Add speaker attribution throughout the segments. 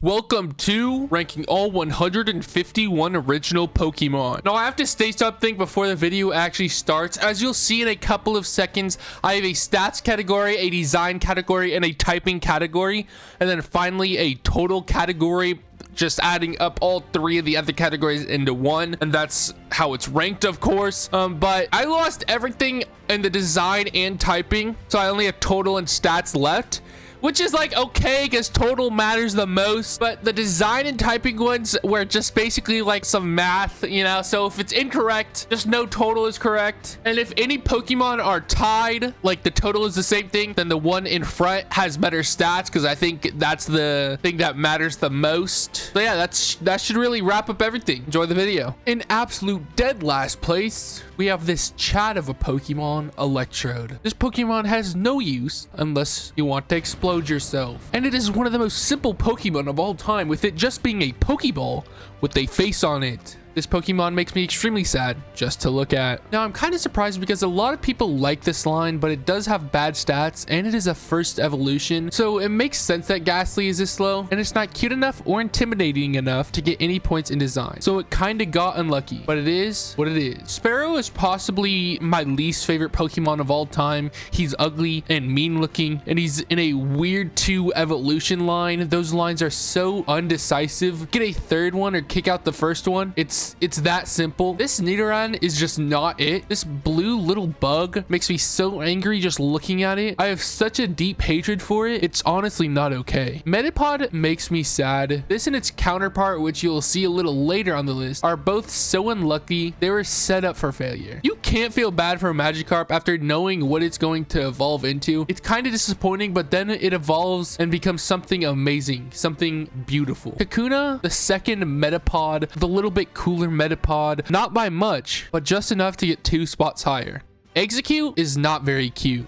Speaker 1: Welcome to ranking all 151 original Pokemon. Now I have to state something before the video actually starts. As you'll see in a couple of seconds, I have a stats category, a design category, and a typing category, and then finally a total category, just adding up all three of the other categories into one, and that's how it's ranked, of course. But I lost everything in the design and typing, so I only have total and stats left, which is like okay because total matters the most, but the design and typing ones were just basically like some math, you know. So if it's incorrect, just know total is correct, and if any Pokemon are tied, like the total is the same thing, then the one in front has better stats, because I think that's the thing that matters the most. So yeah, that should really wrap up everything. Enjoy the video. In absolute dead last place, we have this chat of a Pokemon, Electrode. This Pokemon has no use unless you want to explode yourself, and it is one of the most simple Pokemon of all time, with it just being a Pokeball with a face on it. This Pokemon makes me extremely sad just to look at. Now I'm kind of surprised because a lot of people like this line, but it does have bad stats and it is a first evolution, so it makes sense that Ghastly is this low, and it's not cute enough or intimidating enough to get any points in design, so it kind of got unlucky, but it is what it is. Sparrow is possibly my least favorite Pokemon of all time. He's ugly and mean looking, and he's in a weird 2 evolution line. Those lines are so undecisive. Get a third one or kick out the first one. It's that simple. This Nidoran is just not it. This blue little bug makes me so angry just looking at it. I have such a deep hatred for it. It's honestly not okay. Metapod makes me sad. This and its counterpart, which you'll see a little later on the list, are both so unlucky. They were set up for failure. You can't feel bad for Magikarp after knowing what it's going to evolve into. It's kind of disappointing, but then it evolves and becomes something amazing, something beautiful. Kakuna, the second Metapod, the little bit cooler Metapod, not by much, but just enough to get 2 spots higher. Execute is not very cute.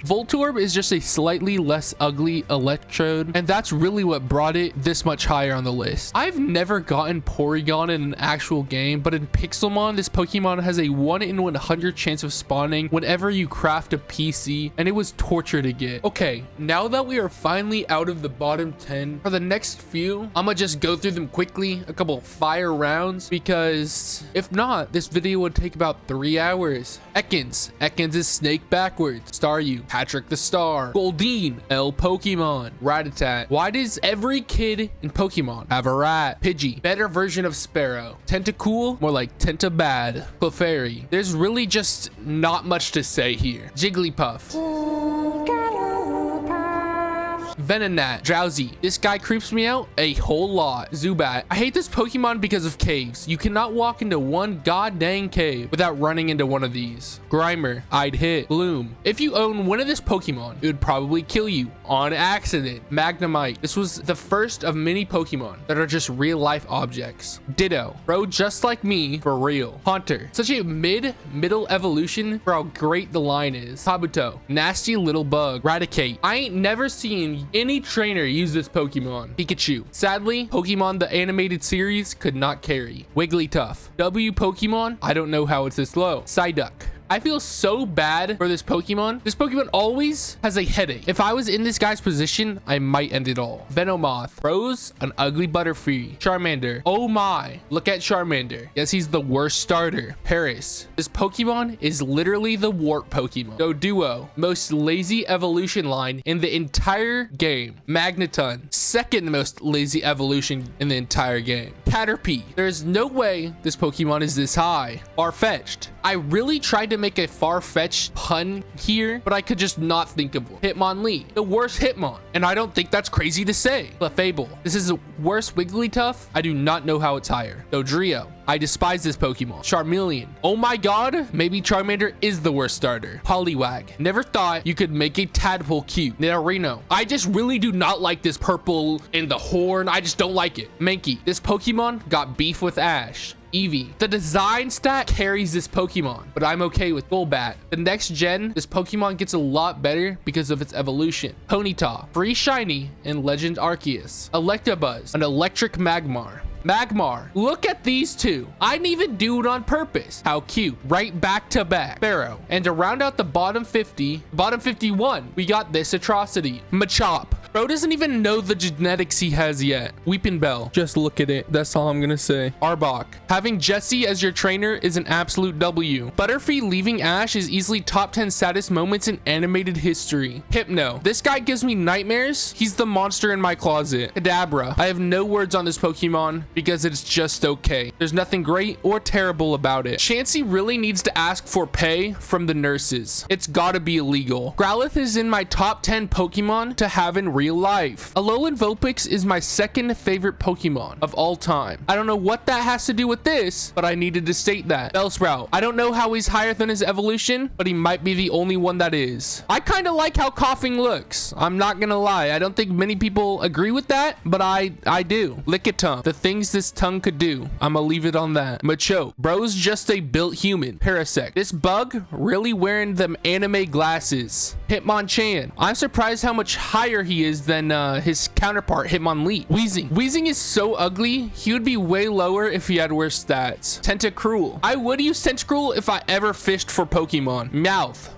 Speaker 1: Voltorb is just a slightly less ugly Electrode, and that's really what brought it this much higher on the list. I've never gotten Porygon in an actual game, but in Pixelmon, this Pokemon has a 1 in 100 chance of spawning whenever you craft a PC, and it was torture to get. Okay, now that we are finally out of the bottom 10, for the next few, I'm gonna just go through them quickly, a couple fire rounds, because if not, this video would take about 3 hours. Ekans is snake backwards. Staryu, Patrick the Star. Goldeen, L Pokemon. Rattata. Why does every kid in Pokemon have a rat? Pidgey, better version of Sparrow. Tentacool, more like Tentabad. Clefairy. There's really just not much to say here. Jigglypuff. Venonat, Drowsy. This guy creeps me out a whole lot. Zubat. I hate this Pokemon because of caves. You cannot walk into one goddamn cave without running into one of these. Grimer, I'd hit. Bloom. If you own one of this Pokemon, it would probably kill you on accident. Magnemite. This was the first of many Pokemon that are just real life objects. Ditto. Bro, just like me, for real. Haunter. Such a middle evolution for how great the line is. Kabuto. Nasty little bug. Raticate. I ain't never seen any trainer use this Pokemon. Pikachu. Sadly, Pokemon the animated series could not carry. Wigglytuff. W Pokemon. I don't know how it's this low. Psyduck. I feel so bad for this Pokemon. This Pokemon always has a headache. If I was in this guy's position, I might end it all. Venomoth. Rose, an ugly Butterfree. Charmander. Oh my. Look at Charmander. Yes, he's the worst starter. Paris. This Pokemon is literally the warp Pokemon. Doduo. Most lazy evolution line in the entire game. Magneton. Second most lazy evolution in the entire game. Caterpie. There's no way this Pokemon is this high. Farfetch'd. I really tried to make a far-fetched pun here, but I could just not think of one. Hitmonlee, the worst Hitmon, and I don't think that's crazy to say. Clefable, this is the worst Wigglytuff. I do not know how it's higher. Dodrio, I despise this Pokemon. Charmeleon, oh my god, maybe Charmander is the worst starter. Poliwag, never thought you could make a tadpole cute. Nidorino, I just really do not like this purple in the horn. I just don't like it. Mankey, this Pokemon got beef with Ash. Eevee. The design stat carries this Pokemon, but I'm okay with Golbat. The next gen, this Pokemon gets a lot better because of its evolution. Ponyta, free shiny, and Legend Arceus. Electabuzz, an electric Magmar. Magmar. Look at these two. I didn't even do it on purpose. How cute. Right back to back. Sparrow. And to round out the bottom 50, bottom 51, we got this atrocity. Machop. Bro doesn't even know the genetics he has yet. Weeping Bell. Just look at it. That's all I'm gonna say. Arbok. Having Jesse as your trainer is an absolute W. Butterfree leaving Ash is easily top 10 saddest moments in animated history. Hypno. This guy gives me nightmares. He's the monster in my closet. Kadabra. I have no words on this Pokemon because it's just okay. There's nothing great or terrible about it. Chansey really needs to ask for pay from the nurses. It's gotta be illegal. Growlithe is in my top 10 Pokemon to have in real life. Alolan Vulpix is my second favorite Pokemon of all time. I don't know what that has to do with this, but I needed to state that. Bellsprout. I don't know how he's higher than his evolution, but he might be the only one that is. I kind of like how Coughing looks. I'm not gonna lie. I don't think many people agree with that, but I do. Lickitung. The things this tongue could do. I'ma leave it on that. Machoke. Bro's just a built human. Parasect. This bug really wearing them anime glasses. Hitmonchan. I'm surprised how much higher he is than his counterpart, Hitmonlee. Weezing. Weezing is so ugly. He would be way lower if he had worse stats. Tentacruel. I would use Tentacruel if I ever fished for Pokemon. Meowth.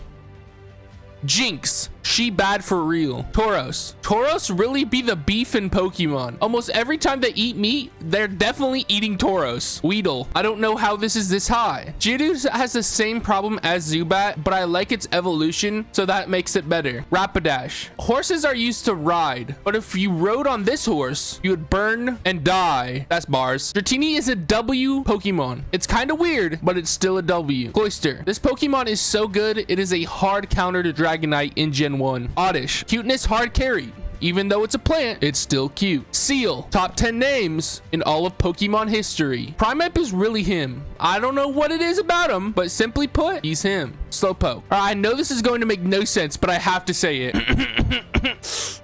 Speaker 1: Jinx. She bad for real. Tauros. Tauros really be the beef in Pokemon. Almost every time they eat meat, they're definitely eating Tauros. Weedle. I don't know how this is this high. Geodude has the same problem as Zubat, but I like its evolution, so that makes it better. Rapidash. Horses are used to ride, but if you rode on this horse, you would burn and die. That's bars. Dratini is a W Pokemon. It's kind of weird, but it's still a W. Cloyster. This Pokemon is so good, it is a hard counter to Dragonite in Gen 1. Oddish. Cuteness hard carry. Even though it's a plant, it's still cute. Seal. Top 10 names in all of Pokemon history. Primeape is really him. I don't know what it is about him, but simply put, he's him. Slowpoke. I know this is going to make no sense, but I have to say it.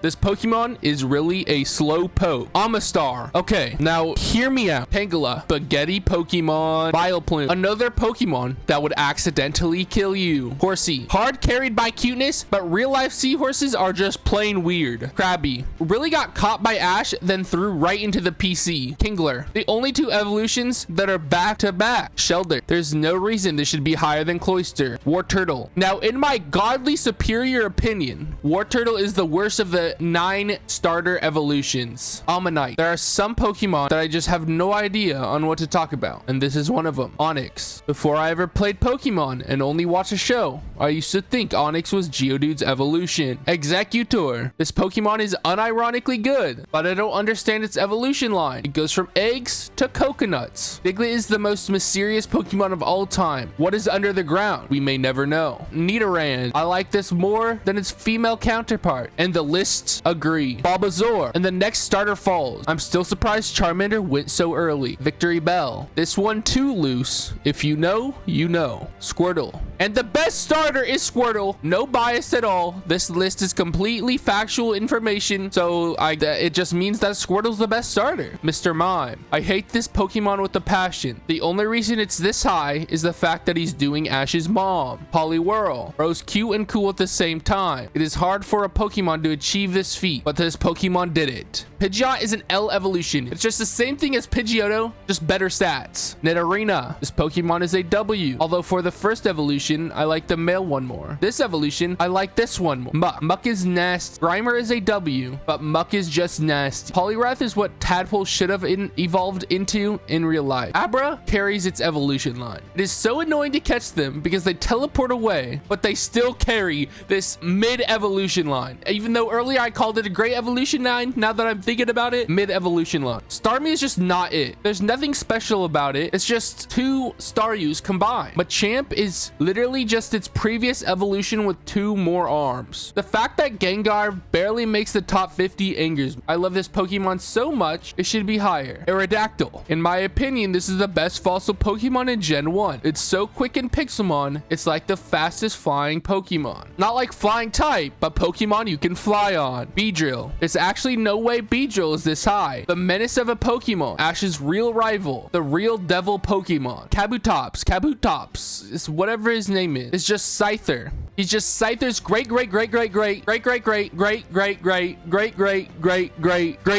Speaker 1: This Pokemon is really a Slowpoke. Amistar. Okay, now hear me out. Tangela. Spaghetti Pokemon. Vileplume. Another Pokemon that would accidentally kill you. Horsey. Hard carried by cuteness, but real life seahorses are just plain weird. Krabby. Really got caught by Ash, then threw right into the PC. Kingler. The only two evolutions that are back to back. Shelder. There's no reason this should be higher than Cloyster. Wartortle. Now, in my godly superior opinion, Wartortle is the worst of the 9 starter evolutions. Almanite. There are some Pokemon that I just have no idea on what to talk about, and this is one of them. Onix. Before I ever played Pokemon and only watched a show, I used to think Onix was Geodude's evolution. Executor. This Pokemon is unironically good, but I don't understand its evolution line. It goes from eggs to coconuts. Diglett is the most mysterious Pokemon of all time. What is under the ground? We may never know. Nidoran. I like this more than its female counterpart, and the lists agree. Bulbasaur. And the next starter falls. I'm still surprised Charmander went so early. Victory Bell. This one too loose. If you know, you know. Squirtle. And the best starter is Squirtle. No bias at all. This list is completely factual information, so it just means that Squirtle's the best starter. Mr. Mime. I hate this Pokemon with a passion. The only reason it's this high is the fact that he's doing Ash's mom. Poliwhirl. Bro's cute and cool at the same time. It is hard for a Pokemon to achieve this feat, but this Pokemon did it. Pidgeot is an L evolution. It's just the same thing as Pidgeotto, just better stats. Nidorina. This Pokemon is a W, although for the first evolution, I like the male one more. This evolution, I like this one more. Muck. Muck is nasty. Grimer is a W, but Muck is just nasty. Poliwrath is what Tadpole should have evolved into in real life. Abra carries its evolution line. It is so annoying to catch them because they teleport away, but they still carry this mid-evolution line. Even though earlier I called it a great evolution line, now that I'm thinking about it, mid-evolution line. Starmie is just not it. There's nothing special about it. It's just two Staryus combined. Machamp is literally just its previous evolution with 2 more arms. The fact that Gengar barely makes the top 50 angers me. I love this Pokemon so much, it should be higher. Aerodactyl. In my opinion, this is the best fossil Pokemon in Gen 1. It's so quick in Pixelmon, it's like the fastest flying Pokemon. Not like flying type, but Pokemon you can fly on. Beedrill. There's actually no way Beedrill is this high. The menace of a Pokemon. Ash's real rival. The real devil Pokemon. Kabutops. Kabutops. It's whatever his name is. It's just Scyther. He's just Scyther's great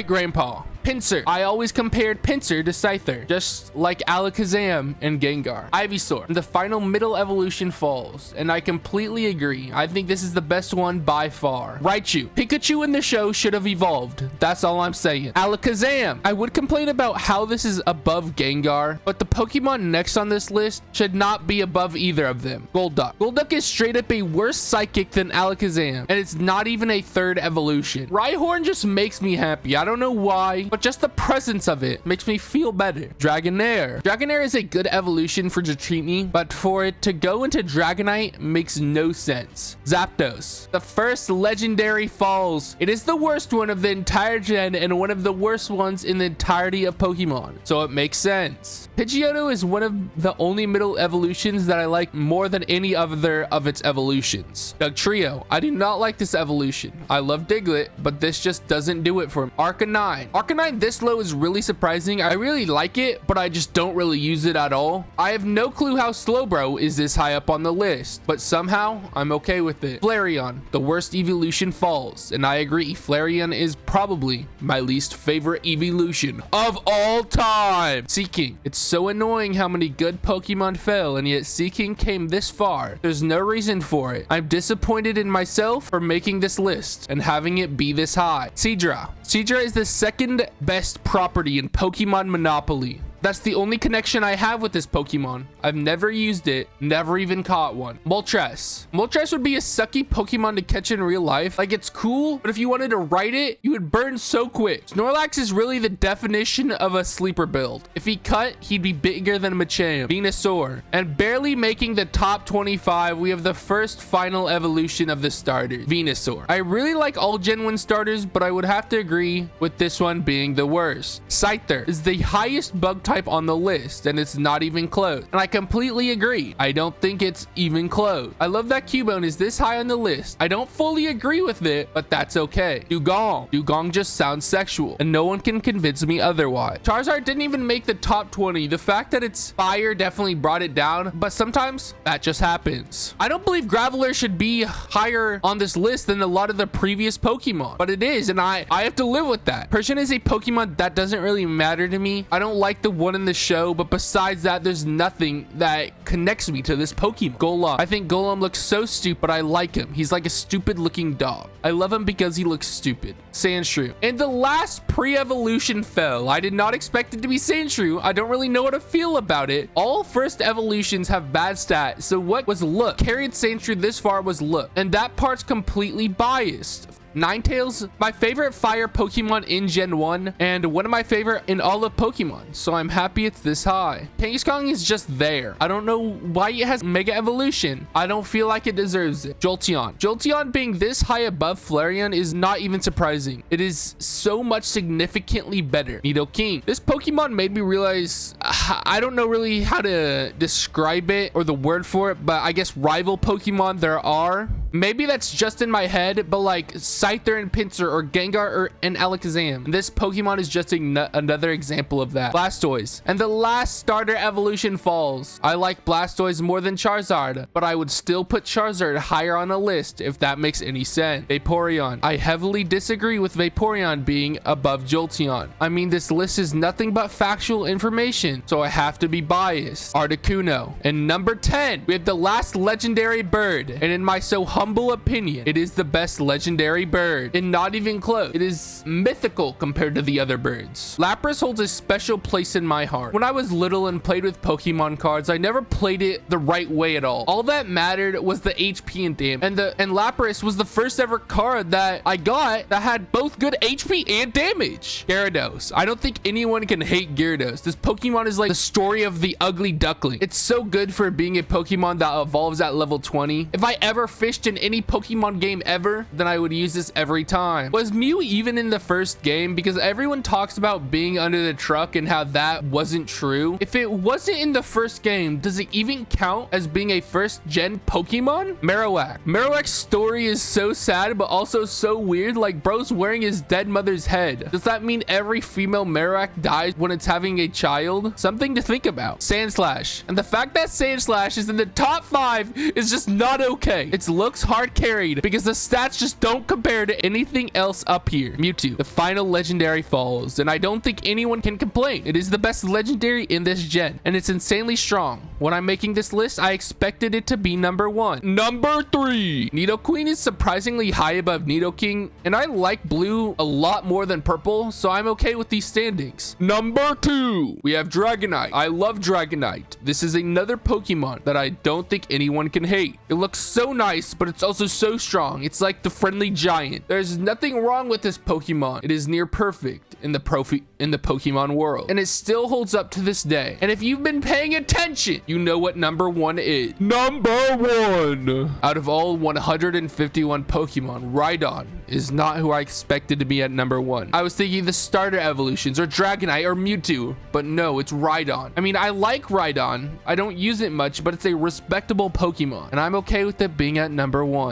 Speaker 1: grandpa. Pinsir. I always compared Pinsir to Scyther, just like Alakazam and Gengar. Ivysaur. The final middle evolution falls, and I completely agree. I think this is the best one by far. Raichu. Pikachu in the show should have evolved. That's all I'm saying. Alakazam. I would complain about how this is above Gengar, but the Pokemon next on this list should not be above either of them. Golduck. Golduck is straight up a worse psychic than Alakazam, and it's not even a third evolution. Rhyhorn just makes me happy. I don't know why, but just the presence of it makes me feel better. Dragonair. Dragonair is a good evolution for Dratini, but for it to go into Dragonite makes no sense. Zapdos. The first legendary falls. It is the worst one of the entire gen and one of the worst ones in the entirety of Pokemon, so it makes sense. Pidgeotto is one of the only middle evolutions that I like more than any other of its evolutions. Dugtrio. I do not like this evolution. I love Diglett, but this just doesn't do it for me. Arcanine. Arcanine this low is really surprising. I really like it, but I just don't really use it at all. I have no clue how Slowbro is this high up on the list, but somehow I'm okay with it. Flareon. The worst evolution falls, and I agree. Flareon is probably my least favorite evolution of all time. Seeking. It's so annoying how many good Pokemon fell, and yet Seeking came this far. There's no reason for it. I'm disappointed in myself for making this list and having it be this high. Seadra. Seadra is the second best property in Pokemon Monopoly. That's the only connection I have with this Pokemon. I've never used it, never even caught one. Moltres. Moltres would be a sucky Pokemon to catch in real life. Like, it's cool, but if you wanted to ride it, you would burn so quick. Snorlax is really the definition of a sleeper build. If he cut, he'd be bigger than Machamp. Venusaur. And barely making the top 25, we have the first final evolution of the starters, Venusaur. I really like all Gen 1 starters, but I would have to agree with this one being the worst. Scyther is the highest bug type on the list, and it's not even close, and I completely agree. I don't think it's even close. I love that Cubone is this high on the list. I don't fully agree with it, but that's okay. Dugong just sounds sexual, and no one can convince me otherwise. Charizard didn't even make the top 20. The fact that it's fire definitely brought it down, but sometimes that just happens. I don't believe Graveler should be higher on this list than a lot of the previous Pokemon, but it is, and I have to live with that. Persian is a Pokemon that doesn't really matter to me. I don't like the one in the show, but besides that, there's nothing that connects me to this Pokemon. Golem. I think Golem looks so stupid. I like him. He's like a stupid looking dog. I love him because he looks stupid. Sandshrew. And the last pre-evolution fell. I did not expect it to be Sandshrew. I don't really know how to feel about it. All first evolutions have bad stats, so what was Look? Carried Sandshrew this far was Look, and that part's completely biased. Ninetales, my favorite fire Pokemon in Gen 1 and one of my favorite in all of Pokemon, so I'm happy it's this high. Kangaskhan is just there. I don't know why it has Mega Evolution. I don't feel like it deserves it. Jolteon. Jolteon being this high above Flareon is not even surprising. It is so much significantly better. Nidoking. This Pokemon made me realize, I don't know really how to describe it or the word for it, but I guess rival Pokemon there are. Maybe that's just in my head, but like Scyther and Pinsir or Gengar and Alakazam. And this Pokemon is just another example of that. Blastoise. And the last starter evolution falls. I like Blastoise more than Charizard, but I would still put Charizard higher on the list if that makes any sense. Vaporeon. I heavily disagree with Vaporeon being above Jolteon. I mean, this list is nothing but factual information, so I have to be biased. Articuno. And number 10, we have the last legendary bird. And in my so humble opinion, it is the best legendary bird, and not even close. It is mythical compared to the other birds. Lapras holds a special place in my heart. When I was little and played with Pokemon cards, I never played it the right way at all. All that mattered was the HP and damage, and Lapras was the first ever card that I got that had both good HP and damage. Gyarados. I don't think anyone can hate Gyarados. This Pokemon is like the story of the ugly duckling. It's so good for being a Pokemon that evolves at level 20. If I ever fished in any Pokemon game ever, then I would use this every time. Was Mew even in the first game? Because everyone talks about being under the truck and how that wasn't true. If it wasn't in the first game, does it even count as being a first gen Pokemon? Marowak. Marowak's story is so sad, but also so weird. Like, bro's wearing his dead mother's head. Does that mean every female Marowak dies when it's having a child? Something to think about. Sandslash. And the fact that Sandslash is in the top 5 is just not okay. Its looks hard carried because the stats just don't compare to anything else up here. Mewtwo, the final legendary falls, and I don't think anyone can complain. It is the best legendary in this gen, and it's insanely strong. When I'm making this list, I expected it to be number 1. Number 3. Nidoqueen is surprisingly high above Nidoking, and I like blue a lot more than purple, so I'm okay with these standings. Number 2. We have Dragonite. I love Dragonite. This is another Pokemon that I don't think anyone can hate. It looks so nice, but it's also so strong. It's like the friendly giant. There's nothing wrong with this Pokemon. It is near perfect in the Pokemon world, and it still holds up to this day. And if you've been paying attention, you know what number 1 is. Number 1. Out of all 151 Pokemon, Rhydon is not who I expected to be at number 1. I was thinking the starter evolutions or Dragonite or Mewtwo, but no, it's Rhydon. I mean, I like Rhydon. I don't use it much, but it's a respectable Pokemon, and I'm okay with it being at number 1.